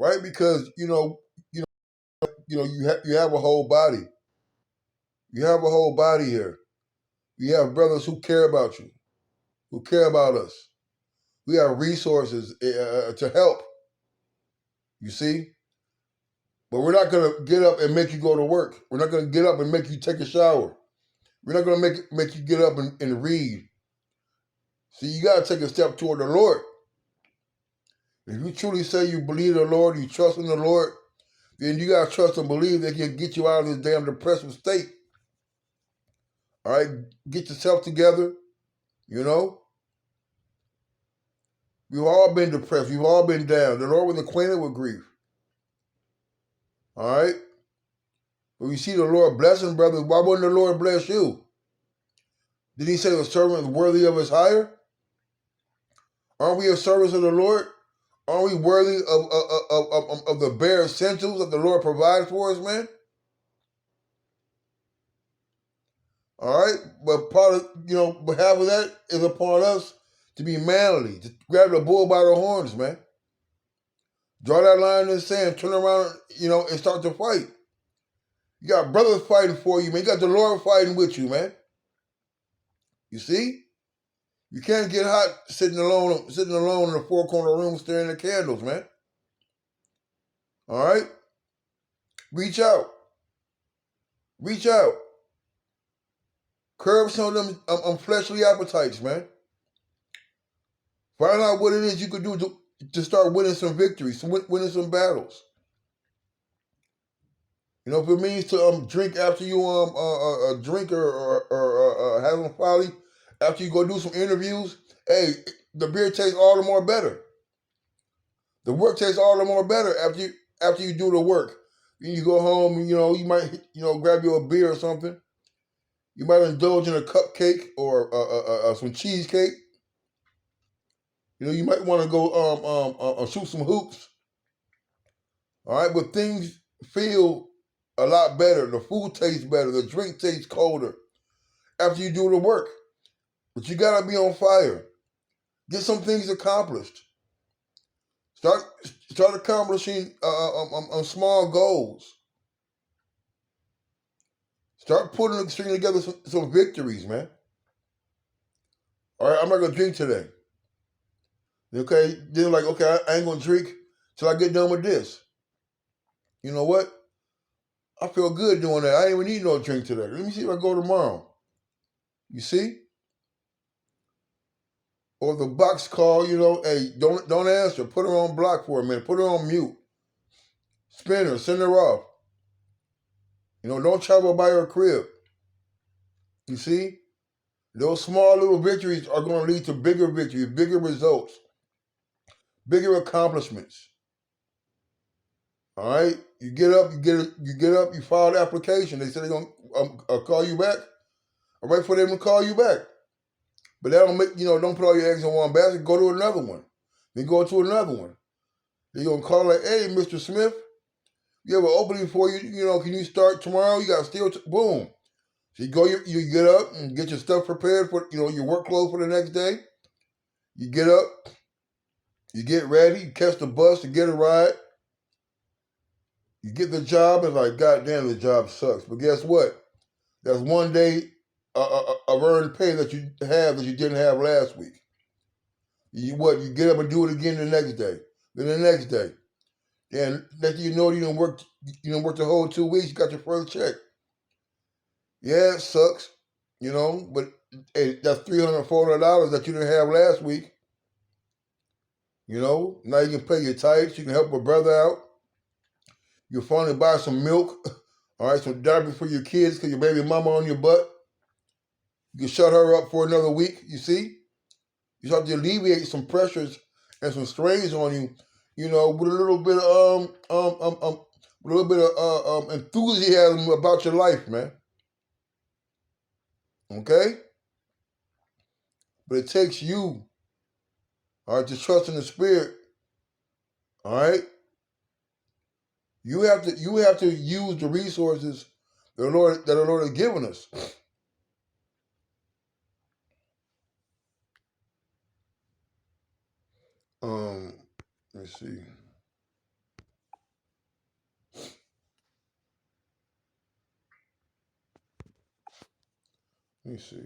right? Because you have a whole body. You have a whole body here. You have brothers who care about you, who care about us. We have resources to help. You see, but we're not gonna get up and make you go to work. We're not gonna get up and make you take a shower. We're not gonna make you get up and read. See, you gotta take a step toward the Lord. If you truly say you believe in the Lord, you trust in the Lord, then you gotta trust and believe that He can get you out of this damn depressive state. All right, get yourself together. You know, we've all been depressed. We've all been down. The Lord was acquainted with grief. All right, but you see the Lord blessing brothers. Why wouldn't the Lord bless you? Did He say the servant is worthy of His hire? Aren't we a service of the Lord? Aren't we worthy of the bare essentials that the Lord provides for us, man? All right, but part of but half of that is upon us to be manly, to grab the bull by the horns, man. Draw that line in the sand, turn around, and start to fight. You got brothers fighting for you, man. You got the Lord fighting with you, man. You see, you can't get hot sitting alone in the four corner room staring at candles, man. All right, reach out, reach out, curb some of them fleshly appetites, man. Find out what it is you could do to start winning some victories, winning some battles. If it means to drink after you drink or have some folly after you go do some interviews, hey, the beer tastes all the more better. The work tastes all the more better after you do the work. Then you go home and you might grab you a beer or something. You might indulge in a cupcake or some cheesecake. You might want to go shoot some hoops. All right, but things feel a lot better. The food tastes better. The drink tastes colder after you do the work. But you gotta be on fire. Get some things accomplished. Start accomplishing small goals. Start stringing together some victories, man. All right, I'm not gonna drink today. Okay, then okay, I ain't gonna drink till I get done with this. You know what? I feel good doing that. I ain't even need no drink today. Let me see if I go tomorrow. You see? Or the box call, hey, don't answer. Put her on block for a minute. Put her on mute. Spin her. Send her off. Don't travel by her crib. You see? Those small little victories are going to lead to bigger victories, bigger results, bigger accomplishments. All right? You get up, you file the application. They say they're going to call you back. I'll wait for them to call you back. But that don't make, don't put all your eggs in one basket. Go to another one. Then go to another one. They're going to call like, hey, Mr. Smith, you have an opening for you, can you start tomorrow? You got still, boom. So you get up and get your stuff prepared for, your work clothes for the next day. You get up, you get ready, you catch the bus to get a ride. You get the job, and like, goddamn, the job sucks. But guess what? That's one day of earned pay that you have that you didn't have last week. You get up and do it again the next day, then the next day. And next thing you know, you didn't work the whole 2 weeks, you got your first check. Yeah, it sucks, but hey, that's $300, $400 that you didn't have last week. Now you can pay your tithes, you can help a brother out. You'll finally buy some milk, all right, some diapers for your kids because your baby mama on your butt. You can shut her up for another week, you see? You start to alleviate some pressures and some strains on you, with a little bit of enthusiasm about your life, man. Okay? But it takes you, all right, to trust in the Spirit. All right? You have to use the resources that the Lord has given us. Let's see. Let me see.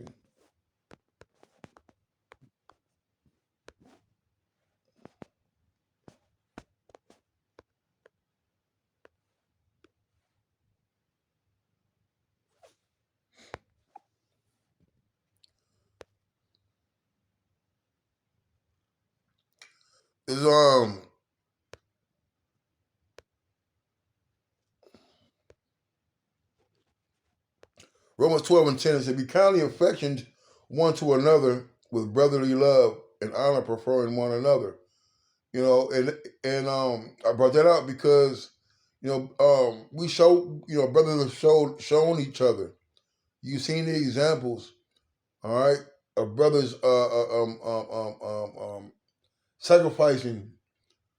It's Romans 12 and 10. It said, "Be kindly affectioned one to another with brotherly love and honor, preferring one another." You know, and I brought that out because we show brothers have shown each other. You've seen the examples, all right, of brothers sacrificing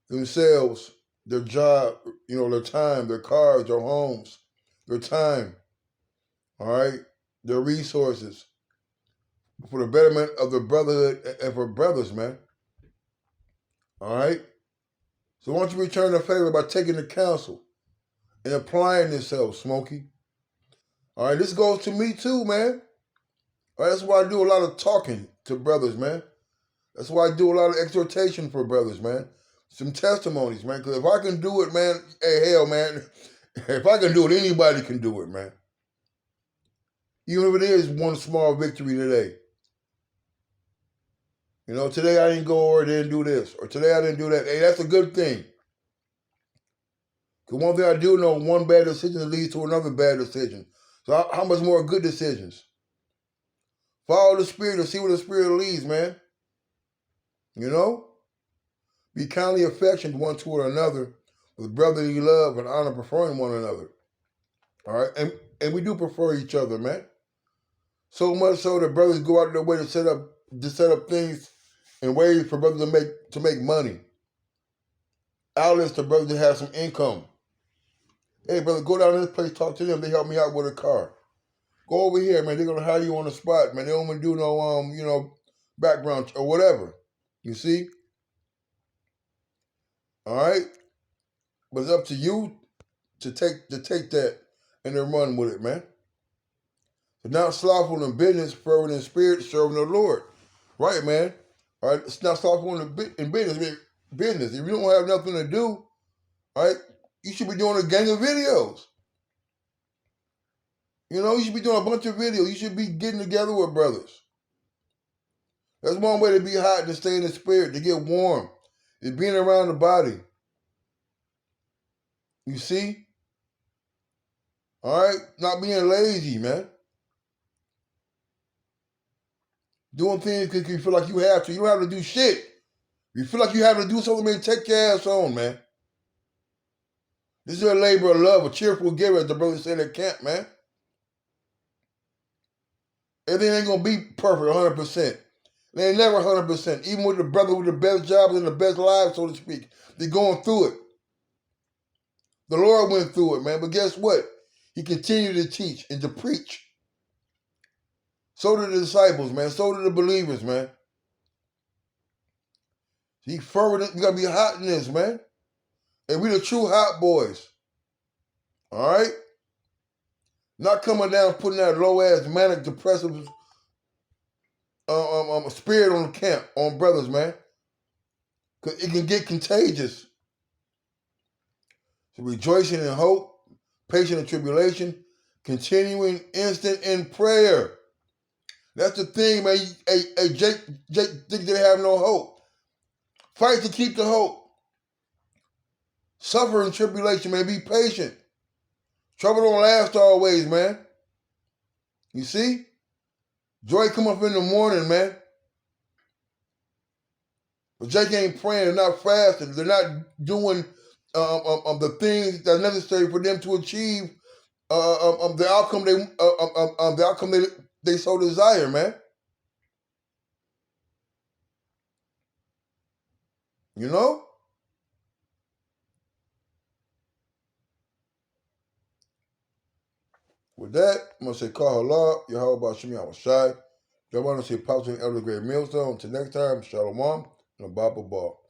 themselves, their job, their time, their cars, their homes, their time, all right, their resources for the betterment of the brotherhood and for brothers, man. All right. So why don't you return the favor by taking the counsel and applying yourself, Smokey? All right, this goes to me too, man. All right, that's why I do a lot of talking to brothers, man. That's why I do a lot of exhortation for brothers, man. Some testimonies, man. Because if I can do it, man, hey, hell, man, if I can do it, anybody can do it, man. Even if it is one small victory today. Today I didn't go or didn't do this, or today I didn't do that. Hey, that's a good thing. Because one thing I do know, one bad decision leads to another bad decision. So how much more good decisions? Follow the Spirit and see where the Spirit leads, man. Be kindly affectioned one toward another with brotherly love and honor, preferring one another. All right, and we do prefer each other, man. So much so that brothers go out of their way to set up things in ways for brothers to make money. Outlets to brothers to have some income. Hey, brother, go down to this place, talk to them. They help me out with a car. Go over here, man. They're gonna hire you on the spot, man. They don't even do no background or whatever. You see? All right? But it's up to you to take that and then run with it, man. But not slothful in business, fervent in spirit, serving the Lord. Right, man? All right? It's not slothful in business. Business. If you don't have nothing to do, all right, you should be doing a gang of videos. You should be doing a bunch of videos. You should be getting together with brothers. That's one way to be hot, to stay in the spirit, to get warm. Is being around the body. You see? All right? Not being lazy, man. Doing things because you feel like you have to. You don't have to do shit. You feel like you have to do something, man, take your ass on, man. This is a labor of love, a cheerful giver, as the brother said at camp, man. Everything ain't going to be perfect 100%. It ain't never 100%. Even with the brother with the best jobs and the best lives, so to speak, they're going through it. The Lord went through it, man. But guess what? He continued to teach and to preach. So did the disciples, man. So did the believers, man. He fervent. We gotta be hot in this, man. And we the true hot boys. All right? Not coming down putting that low ass manic depressive spirit on the camp, on brothers, man. Cause it can get contagious. So rejoicing in hope, patient in tribulation, continuing instant in prayer. That's the thing, man. Hey, Jake thinks they have no hope. Fight to keep the hope. Suffer in tribulation, man. Be patient. Trouble don't last always, man. You see? Joy come up in the morning, man. But Jake ain't praying. They're not fasting. They're not doing the things that are necessary for them to achieve the outcome they so desire, man. You know? With that, I'm gonna say call Allah, Yahweh Bashimi Awashai. I want to say Apostle Elder Great Millstone. Until next time, Shalom and a Baba Ball.